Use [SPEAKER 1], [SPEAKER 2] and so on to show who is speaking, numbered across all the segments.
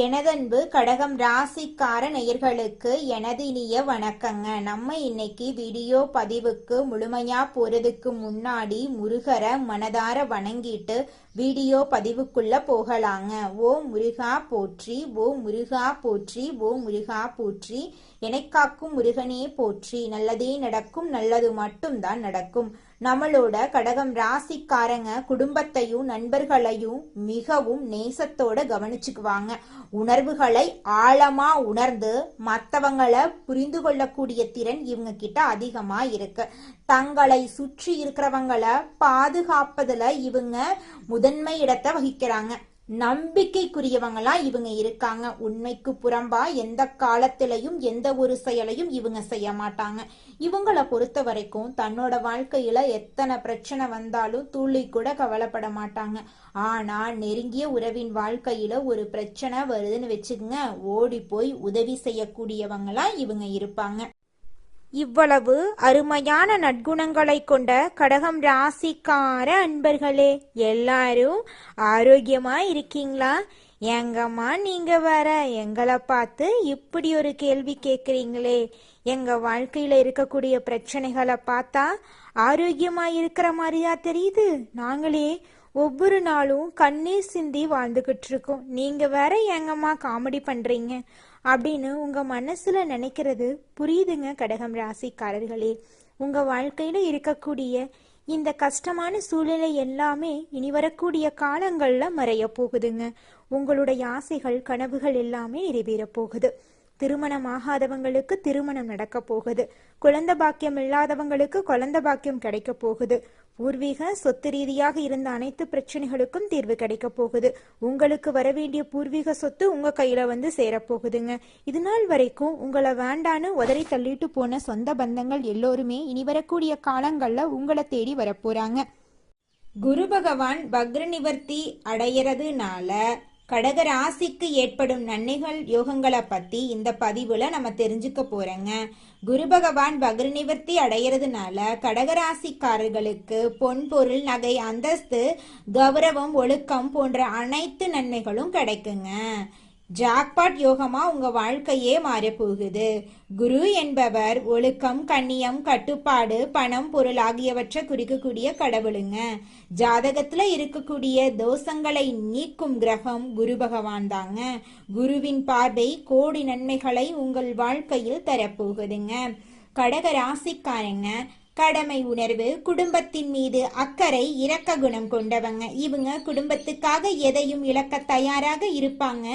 [SPEAKER 1] எனதன்பு கடகம் ராசிக்கார நேயர்களுக்கு எனது இனிய வணக்கங்க. நம்ம இன்னைக்கு வீடியோ பதிவுக்கு முழுமையா போறதுக்கு முன்னாடி முருகரை மனதார வணங்கிட்டு வீடியோ பதிவுக்குள்ள போகலாங்க. ஓ முருகா போற்றி, ஓ முருகா போற்றி, ஓ முருகா போற்றி, எனக்காக்கும் முருகனே போற்றி. நல்லதே நடக்கும், நல்லது மட்டும்தான் நடக்கும். நம்மளோட கடகம் ராசிக்காரங்க குடும்பத்தையும் நண்பர்களையும் மிகவும் நேசத்தோட கவனிச்சுக்குவாங்க. உணர்வுகளை ஆழமா உணர்ந்து மற்றவங்களை புரிந்து கொள்ளக்கூடிய திறன் இவங்க கிட்ட அதிகமா இருக்கு. தங்களை சுற்றி இருக்கிறவங்களை பாதுகாப்பதுல இவங்க முதன்மை இடத்தை வகிக்கிறாங்க. நம்பிக்கைக்குரியவங்களா இவங்க இருக்காங்க. உண்மைக்கு புறம்பா எந்த காலத்திலையும் எந்த ஒரு செயலையும் இவங்க செய்ய மாட்டாங்க. இவங்களை பொறுத்த வரைக்கும் தன்னோட வாழ்க்கையில எத்தனை பிரச்சனை வந்தாலும் துளி கூட கவலைப்பட மாட்டாங்க. ஆனா நெருங்கிய உறவின் வாழ்க்கையில ஒரு பிரச்சனை வருதுன்னு வச்சுக்கோங்க, ஓடி போய் உதவி செய்யக்கூடியவங்களா இவங்க இருப்பாங்க. இவ்வளவு அருமையான நற்குணங்களை கொண்ட கடகம் ராசிக்கார அன்பர்களே, எல்லாரும் ஆரோக்கியமா இருக்கீங்களா? எங்கம்மா நீங்க வர எங்களை பார்த்து இப்படி ஒரு கேள்வி கேட்குறீங்களே? எங்க வாழ்க்கையில இருக்கக்கூடிய பிரச்சனைகளை பார்த்தா ஆரோக்கியமா இருக்கிற மாதிரியா தெரியுது. நாங்களே ஒவ்வொரு நாளும் கண்ணீர் சிந்தி வாழ்ந்துகிட்டு இருக்கோம். நீங்க வேற எங்கம்மா காமெடி பண்றீங்க அப்படின்னு உங்க மனசுல நினைக்கிறது புரியுதுங்க. கடகம் ராசிக்காரர்களே, உங்க வாழ்க்கையில இருக்கக்கூடிய இந்த கஷ்டமான சூழ்நிலை எல்லாமே இனி வரக்கூடிய காலங்கள்ல மறைய போகுதுங்க. உங்களுடைய ஆசைகள் கனவுகள் எல்லாமே நிறைவேற போகுது. திருமணம் ஆகாதவங்களுக்கு திருமணம் நடக்க போகுது. குழந்தை பாக்கியம் இல்லாதவங்களுக்கு குழந்தை பாக்கியம் கிடைக்க போகுது. பூர்வீக சொத்து ரீதியாக இருந்த அனைத்து பிரச்சனைகளுக்கும் தீர்வு கிடைக்க போகுது. உங்களுக்கு வரவேண்டிய பூர்வீக சொத்து உங்க கையில வந்து சேரப்போகுதுங்க. இது நாள் வரைக்கும் உங்களை வேண்டான்னு உதறி தள்ளிட்டு போன சொந்த பந்தங்கள் எல்லோருமே இனி வரக்கூடிய காலங்கள்ல உங்களை தேடி வரப்போறாங்க. குரு பகவான் வக்ர நிவர்த்தி அடையறதுனால கடக ராசிக்கு ஏற்படும் நன்மைகள் யோகங்களை பத்தி இந்த பதிவுல நம்ம தெரிஞ்சுக்க போறோங்க. குரு பகவான் வக்ர நிவர்த்தி அடையறதுனால கடகராசிக்காரர்களுக்கு பொன் பொருள் நகை அந்தஸ்து கௌரவம் ஒழுக்கம் போன்ற அனைத்து நன்மைகளும் கிடைக்குங்க. ஜாக்பாட் யோகமா உங்க வாழ்க்கையே மாறப்போகுது. குரு என்பவர் ஒழுக்கம், கண்ணியம், கட்டுப்பாடு, பணம், பொருள் ஆகியவற்றை குறிக்கக்கூடிய கடவுளுங்க. ஜாதகத்துல இருக்கக்கூடிய தோஷங்களை நீக்கும் கிரகம் குரு பகவான் தாங்க. குருவின் பார்வை கோடி நன்மைகளை உங்கள் வாழ்க்கையில் தரப்போகுதுங்க. கடக ராசிக்காரங்க கடமை உணர்வு, குடும்பத்தின் மீது அக்கறை, இரக்க குணம் கொண்டவங்க. இவங்க குடும்பத்துக்காக எதையும் இழக்க தயாராக இருப்பாங்க.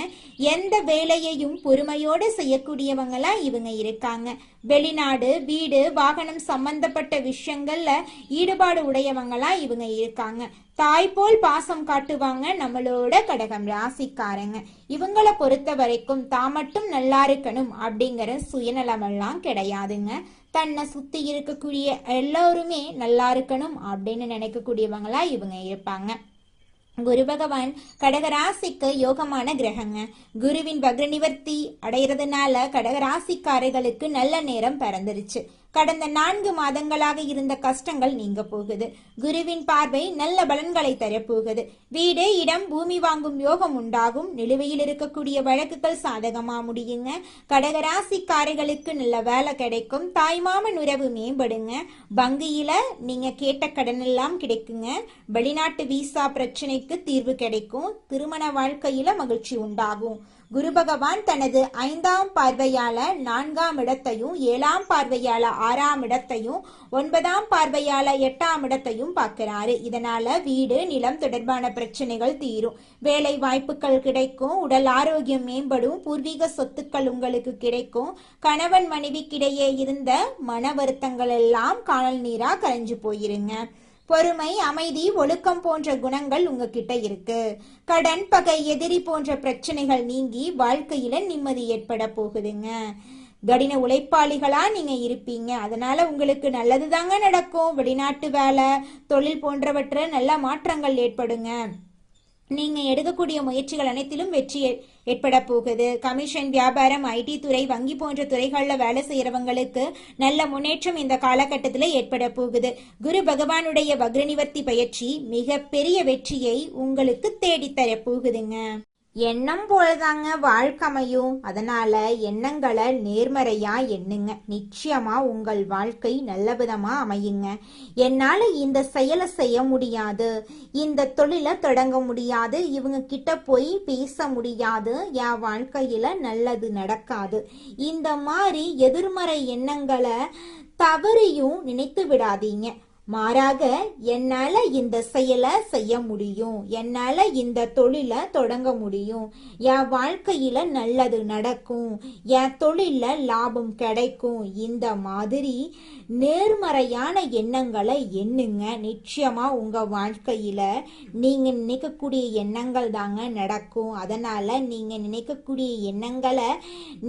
[SPEAKER 1] எந்த வேலையையும் பொறுமையோடு செய்யக்கூடியவங்களா இவங்க இருக்காங்க. வெளிநாடு, வீடு, வாகனம் சம்பந்தப்பட்ட விஷயங்கள்ல ஈடுபாடு உடையவங்களா இவங்க இருக்காங்க. தாய் போல் பாசம் காட்டுவாங்க நம்மளோட கடகம் ராசிக்காரங்க. இவங்களை பொறுத்த வரைக்கும் தான் மட்டும் நல்லா இருக்கணும் அப்படிங்கிற சுயநலமெல்லாம் கிடையாதுங்க. தன்னை சுத்தி இருக்கக்கூடிய எல்லோருமே நல்லா இருக்கணும் அப்படின்னு நினைக்கக்கூடியவங்களா இவங்க இருப்பாங்க. குரு பகவான் கடகராசிக்கு யோகமான கிரகங்க. குருவின் வக்ர நிவர்த்தி அடைகிறதுனால கடகராசிக்காரர்களுக்கு நல்ல நேரம் பிறந்துருச்சு. கடந்த 4 மாதங்களாக இருந்த கஷ்டங்கள் நீங்க போகுது. குருவின் பார்வை நல்ல பலன்களை தரப்போகுது. வீடு, இடம், பூமி வாங்கும் யோகம் உண்டாகும். நிலுவையில் இருக்கக்கூடிய வழக்குகள் சாதகமா முடியுங்க. கடகராசிக்காரர்களுக்கு நல்ல வேலை கிடைக்கும். தாய்மாமன் உறவு மேம்படுங்க. வங்கியில நீங்க கேட்ட கடன் எல்லாம் கிடைக்குங்க. வெளிநாட்டு விசா பிரச்சனைக்கு தீர்வு கிடைக்கும். திருமண வாழ்க்கையில மகிழ்ச்சி உண்டாகும். குரு பகவான் தனது 5ஆம் பார்வையால 4ஆம் இடத்தையும், 7ஆம் பார்வையால 6ஆம் இடத்தையும், 9ஆம் பார்வையால 8ஆம் இடத்தையும் பார்க்கிறாரு. இதனால வீடு, நிலம் தொடர்பான பிரச்சனைகள் தீரும். வேலை வாய்ப்புகள் கிடைக்கும். உடல் ஆரோக்கியம் மேம்படும். பூர்வீக சொத்துக்கள் உங்களுக்கு கிடைக்கும். கணவன் மனைவிக்கிடையே இருந்த மன வருத்தங்கள் எல்லாம் காணல் நீரா கரைஞ்சு போயிருங்க. பொறுமை, அமைதி, ஒழுக்கம் போன்ற குணங்கள் உங்ககிட்ட இருக்கு. கடன், பகை, எதிரி போன்ற பிரச்சனைகள் நீங்கி வாழ்க்கையில நிம்மதி ஏற்பட போகுதுங்க. கடின உழைப்பாளிகளா நீங்க இருப்பீங்க. அதனால உங்களுக்கு நல்லதுதாங்க நடக்கும். வெளிநாட்டு வேலை, தொழில் போன்றவற்றில் நல்ல மாற்றங்கள் ஏற்படுங்க. நீங்க எடுக்கக்கூடிய முயற்சிகள் அனைத்திலும் வெற்றி ஏற்பட போகுது. கமிஷன், வியாபாரம், ஐடி துறை, வங்கி போன்ற துறைகளில் வேலை செய்யறவங்களுக்கு நல்ல முன்னேற்றம் இந்த காலகட்டத்தில் ஏற்பட போகுது. குரு பகவானுடைய வக்ர நிவர்த்தி பயிற்சி மிக பெரிய வெற்றியை உங்களுக்கு தேடித்தர போகுதுங்க. எண்ணம் போலதாங்க வாழ்க்கை அமையும். அதனால எண்ணங்களை நேர்மறையா எண்ணுங்க. நிச்சயமா உங்கள் வாழ்க்கை நல்ல விதமா அமையுங்க. என்னால இந்த செயலை செய்ய முடியாது, இந்த தொழிலை தொடங்க முடியாது, இவங்க கிட்ட போய் பேச முடியாது, என் வாழ்க்கையில நல்லது நடக்காது, இந்த மாதிரி எதிர்மறை எண்ணங்களை தவறியும் நினைத்து விடாதீங்க. மாறாக என்னால இந்த செயலை செய்ய முடியும், என்னால இந்த தொழிலை தொடங்க முடியும், என் வாழ்க்கையில நல்லது நடக்கும், என் தொழில லாபம் கிடைக்கும், இந்த மாதிரி நேர்மறையான எண்ணங்களை எண்ணுங்க. நிச்சயமா உங்க வாழ்க்கையில நீங்க நினைக்கக்கூடிய எண்ணங்கள் தாங்க நடக்கும். அதனால நீங்க நினைக்கக்கூடிய எண்ணங்களை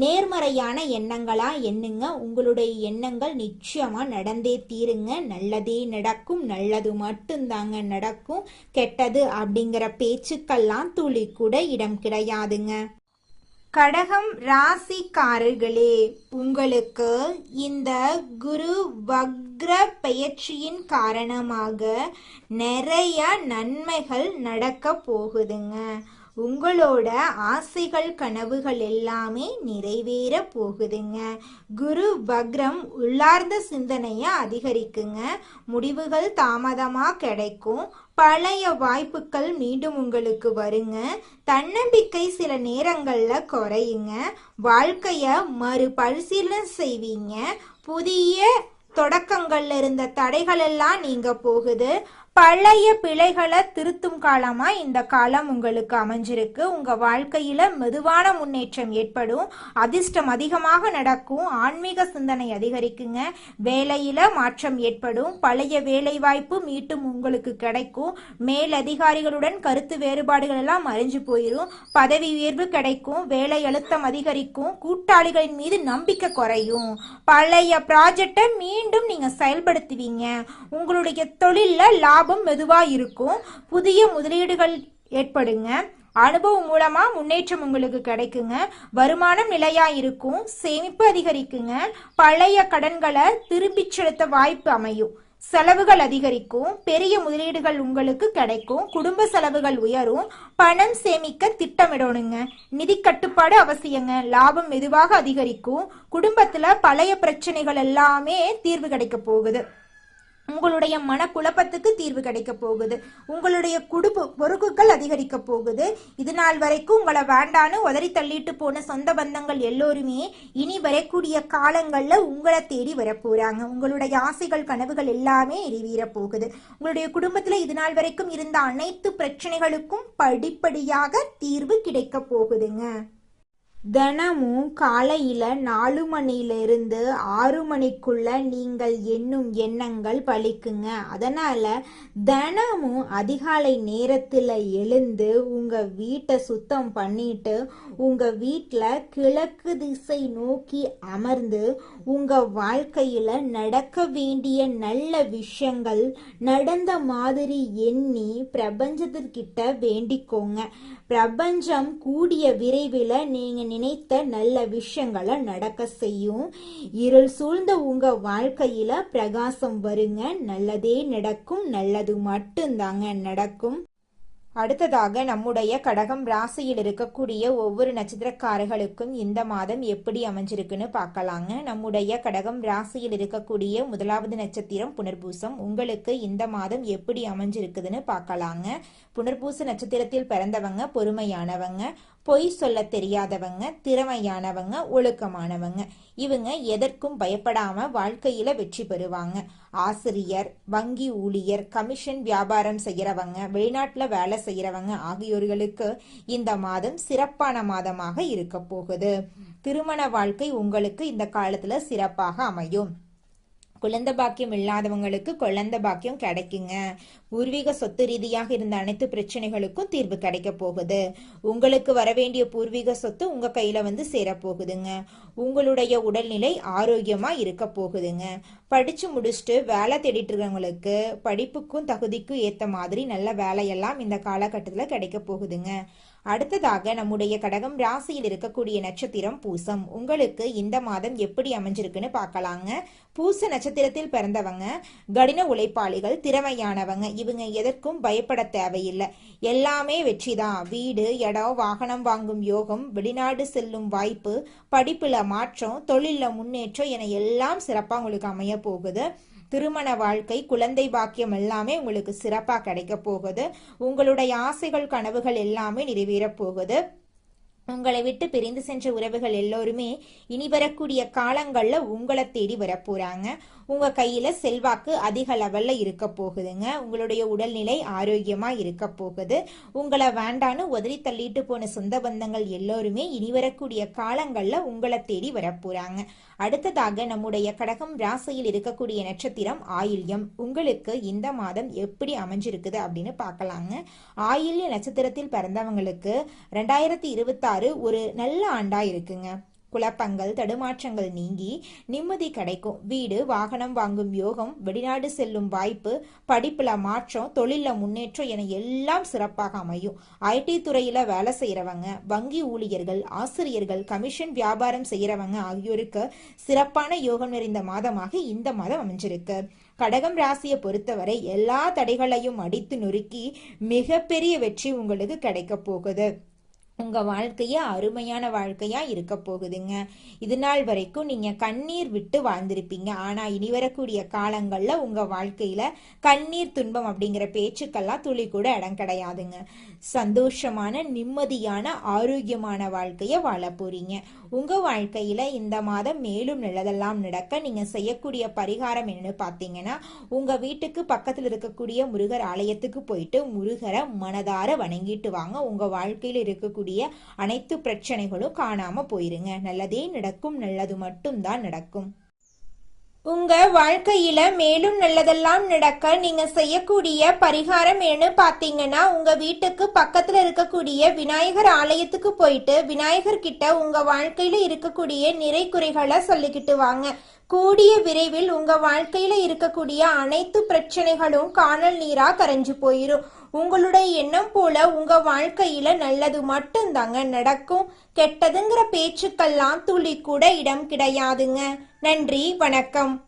[SPEAKER 1] நேர்மறையான எண்ணங்களா எண்ணுங்க. உங்களுடைய எண்ணங்கள் நிச்சயமா நடந்தே தீருங்க. நல்லதே நடக்கும், நல்லது மட்டும்தாங்க நடக்கும். கெட்டது அப்படிங்கிற பேச்சுக்கெல்லாம் துளி கூட இடம் கிடையாதுங்க. கடகம் ராசிக்காரர்களே, உங்களுக்கு இந்த குரு வக்ர பெயர்ச்சியின் காரணமாக நிறைய நன்மைகள் நடக்க போகுதுங்க. உங்களோட ஆசைகள் கனவுகள் எல்லாமே நிறைவேற போகுதுங்க. குரு வக்ரம் உள்ளார்ந்த சிந்தனையை அதிகரிக்குங்க. முடிவுகள் தாமதமா கிடைக்கும். பழைய வாய்ப்புகள் மீண்டும் உங்களுக்கு வருங்க. தன்னம்பிக்கை சில நேரங்கள்ல குறையுங்க. வாழ்க்கைய மறுபரிசீலனை செய்வீங்க. புதிய தொடக்கங்கள்ல இருந்த தடைகள் எல்லாம் நீங்க போகுது. பழைய பிழைகளை திருத்தும் காலமா இந்த காலம் உங்களுக்கு அமைஞ்சிருக்கு. உங்க வாழ்க்கையில மெதுவான முன்னேற்றம் ஏற்படும். அதிர்ஷ்டம் அதிகமாக நடக்கும். ஆன்மீக சிந்தனை அதிகரிக்குங்க. வேலையில மாற்றம் ஏற்படும். பழைய வேலை வாய்ப்பு மீண்டும் உங்களுக்கு கிடைக்கும். மேல் அதிகாரிகளுடன் கருத்து வேறுபாடுகள் எல்லாம் மறைஞ்சு போயிடும். பதவி உயர்வு கிடைக்கும். வேலை அழுத்தம் அதிகரிக்கும். கூட்டாளிகளின் மீது நம்பிக்கை குறையும். பழைய ப்ராஜெக்டை மீண்டும் நீங்க செயல்படுத்துவீங்க. உங்களுடைய தொழில்ல லாபம் மெதுவா இருக்கும். புதிய முதலீடுகள் ஏற்படுங்க. அனுபவம் மூலமா முன்னேற்றம் உங்களுக்கு கிடைக்குங்க. வருமானம் நிலையா இருக்கும். சேமிப்பு அதிகரிக்குங்க. பழைய கடன்களை திருப்பி செலுத்த வாய்ப்பு அமையும். செலவுகள் அதிகரிக்கும். பெரிய முதலீடுகள் உங்களுக்கு கிடைக்கும். குடும்ப செலவுகள் உயரும். பணம் சேமிக்க திட்டமிடணுங்க. நிதி கட்டுப்பாடு அவசியங்க. லாபம் மெதுவாக அதிகரிக்கும். குடும்பத்துல பழைய பிரச்சனைகள் எல்லாமே தீர்வு கிடைக்க போகுது. உங்களுடைய மனக்குழப்பத்துக்கு தீர்வு கிடைக்க போகுது. உங்களுடைய குடும்ப பொறுப்புகள் அதிகரிக்க போகுது. இது நாள் வரைக்கும் உங்களை வேண்டான்னு உதறி தள்ளிட்டு போன சொந்த பந்தங்கள் எல்லோருமே இனி வரக்கூடிய காலங்கள்ல உங்களை தேடி வரப்போறாங்க. உங்களுடைய ஆசைகள் கனவுகள் எல்லாமே நிறைவேற போகுது. உங்களுடைய குடும்பத்துல இது நாள் வரைக்கும் இருந்த அனைத்து பிரச்சனைகளுக்கும் படிப்படியாக தீர்வு கிடைக்க போகுதுங்க. தினமும் காலையில 4 மணியிலிருந்து 6 மணிக்குள்ள நீங்கள் எண்ணும் எண்ணங்கள் பலிக்குங்க. அதனால தினமும் அதிகாலை நேரத்துல எழுந்து உங்க வீட்டை சுத்தம் பண்ணிட்டு உங்க வீட்டுல கிழக்கு திசை நோக்கி அமர்ந்து உங்க வாழ்க்கையில நடக்க வேண்டிய நல்ல விஷயங்கள் நடந்த மாதிரி எண்ணி பிரபஞ்சத்திற்கிட்ட வேண்டிக்கோங்க. பிரபஞ்சம் கூடிய விரைவில் நீங்க நினைத்த நல்ல விஷயங்களை நடக்க செய்யும். இருள் சூழ்ந்த உங்க வாழ்க்கையில பிரகாசம் வருங்க. நல்லதே நடக்கும். நல்லது மட்டும்தாங்க நடக்கும். அடுத்ததாக நம்முடைய கடகம் ராசியில் இருக்கக்கூடிய ஒவ்வொரு நட்சத்திரக்காரர்களுக்கும் இந்த மாதம் எப்படி அமைஞ்சிருக்குன்னு பார்க்கலாங்க. நம்முடைய கடகம் ராசியில் இருக்கக்கூடிய முதலாவது நட்சத்திரம் புனர்பூசம். உங்களுக்கு இந்த மாதம் எப்படி அமைஞ்சிருக்குதுன்னு பார்க்கலாங்க. புனர்பூச நட்சத்திரத்தில் பிறந்தவங்க பொறுமையானவங்க, பொய் சொல்ல தெரியாதவங்க, திறமையானவங்க, ஒழுக்கமானவங்க. இவங்க எதற்கும் பயப்படாம வாழ்க்கையில வெற்றி பெறுவாங்க. ஆசிரியர், வங்கி ஊழியர், கமிஷன் வியாபாரம் செய்யறவங்க, வெளிநாட்டுல வேலை செய்யறவங்க ஆகியோர்களுக்கு இந்த மாதம் சிறப்பான மாதமாக இருக்க போகுது. திருமண வாழ்க்கை உங்களுக்கு இந்த காலத்துல சிறப்பாக அமையும். குழந்தை பாக்கியம் இல்லாதவங்களுக்கு குழந்தை பாக்கியம் கிடைக்குங்க. பூர்வீக சொத்து ரீதியாக இருந்த அனைத்து பிரச்சனைகளுக்கும் தீர்வு கிடைக்க போகுது. உங்களுக்கு வரவேண்டிய பூர்வீக சொத்து உங்க கையில வந்து சேரப்போகுதுங்க. உங்களுடைய உடல்நிலை ஆரோக்கியமா இருக்க போகுதுங்க. படிச்சு முடிச்சுட்டு வேலை தேடிட்டு இருக்கவங்களுக்கு படிப்புக்கும் தகுதிக்கும் ஏத்த மாதிரி நல்ல வேலையெல்லாம் இந்த காலகட்டத்துல கிடைக்க போகுதுங்க. அடுத்ததாக நம்முடைய கடகம் ராசியில் இருக்கக்கூடிய நட்சத்திரம் பூசம். உங்களுக்கு இந்த மாதம் எப்படி அமைஞ்சிருக்குன்னு பார்க்கலாங்க. பூச நட்சத்திரத்தில் பிறந்தவங்க கடின உழைப்பாளிகள், திறமையானவங்க. இவங்க எதற்கும் பயப்பட தேவையில்லை. எல்லாமே வெற்றிதான். வீடு, இடம், வாகனம் வாங்கும் யோகம், வெளிநாடு செல்லும் வாய்ப்பு, படிப்புல மாற்றம், தொழில முன்னேற்றம் என எல்லாம் சிறப்பா உங்களுக்கு அமைய போகுது. திருமண வாழ்க்கை, குழந்தை பாக்கியம் எல்லாமே உங்களுக்கு சிறப்பா கிடைக்க போகுது. உங்களுடைய ஆசைகள், கனவுகள் எல்லாமே நிறைவேற போகுது. உங்களை விட்டு பிரிந்து சென்ற உறவுகள் எல்லோருமே இனி வரக்கூடிய காலங்கள்ல உங்களை தேடி வரப்போறாங்க. உங்க கையில செல்வாக்கு அதிக லெவல்ல இருக்க போகுதுங்க. உங்களுடைய உடல்நிலை ஆரோக்கியமா இருக்க போகுது. உங்களை வேண்டான்னு உதறி தள்ளிட்டு போன சொந்த பந்தங்கள் எல்லோருமே இனி வரக்கூடிய காலங்கள்ல உங்களை தேடி வரப்போறாங்க. அடுத்ததாக நம்முடைய கடகம் ராசியில் இருக்கக்கூடிய நட்சத்திரம் ஆயில்யம். உங்களுக்கு இந்த மாதம் எப்படி அமைஞ்சிருக்குது அப்படின்னு பார்க்கலாங்க. ஆயில்ய நட்சத்திரத்தில் பிறந்தவங்களுக்கு 2026 ஒரு நல்ல ஆண்டா இருக்குங்க. குழப்பங்கள், தடுமாற்றங்கள் நீங்கி நிம்மதி கிடைக்கும். வீடு, வாகனம் வாங்கும் யோகம், வெளிநாடு செல்லும் வாய்ப்பு, படிப்புல மாற்றம், தொழில முன்னேற்றம் என எல்லாம் சிறப்பாக அமையும். ஐடி துறையில வேலை செய்யறவங்க, வங்கி ஊழியர்கள், ஆசிரியர்கள், கமிஷன் வியாபாரம் செய்யறவங்க ஆகியோருக்கு சிறப்பான யோகம் நிறைந்த மாதமாக இந்த மாதம் அமைஞ்சிருக்கு. கடகம் ராசியை பொறுத்தவரை எல்லா தடைகளையும் அடித்து நொறுக்கி மிகப்பெரிய வெற்றி உங்களுக்கு கிடைக்க போகுது. உங்க வாழ்க்கைய அருமையான வாழ்க்கையா இருக்க போகுதுங்க. இது நாள் வரைக்கும் நீங்க கண்ணீர் விட்டு வாழ்ந்திருப்பீங்க. ஆனா இனி வரக்கூடிய காலங்கள்ல உங்க வாழ்க்கையில கண்ணீர், துன்பம் அப்படிங்கிற பேச்சுக்கெல்லாம் துளி கூட இடம் கிடையாதுங்க. சந்தோஷமான, நிம்மதியான, ஆரோக்கியமான வாழ்க்கைய வாழ போறீங்க. உங்க வாழ்க்கையில இந்த மாதம் மேலும் நல்லதெல்லாம் நடக்க நீங்க செய்யக்கூடிய பரிகாரம் என்னன்னு பாத்தீங்கன்னா, உங்க வீட்டுக்கு பக்கத்துல இருக்கக்கூடிய முருகர் ஆலயத்துக்கு போயிட்டு முருகரை மனதார வணங்கிட்டு வாங்க. உங்க வாழ்க்கையில இருக்கக்கூடிய அனைத்து பிரச்சனைகளும் காணாம போயிருங்க. நல்லதே நடக்கும். நல்லது மட்டும்தான் நடக்கும். உங்க வாழ்க்கையில மேலும் நல்லதெல்லாம் நடக்க நீங்க செய்யக்கூடிய பரிகாரம் என்ன பாத்தீங்கன்னா, உங்க வீட்டுக்கு பக்கத்துல இருக்கக்கூடிய விநாயகர் ஆலயத்துக்கு போயிட்டு விநாயகர் கிட்ட உங்க வாழ்க்கையில இருக்கக்கூடிய நிறை குறைகளை சொல்லிக்கிட்டு வாங்க. கூடிய விரைவில் உங்க வாழ்க்கையில இருக்கக்கூடிய அனைத்து பிரச்சனைகளும் காணல் நீரா கரைஞ்சு போயிரும். உங்களுடைய எண்ணம் போல உங்க வாழ்க்கையில நல்லது மட்டும்தாங்க நடக்கும். கெட்டதுங்கிற பேச்சுக்கெல்லாம் துளி கூட இடம் கிடையாதுங்க. நன்றி, வணக்கம்.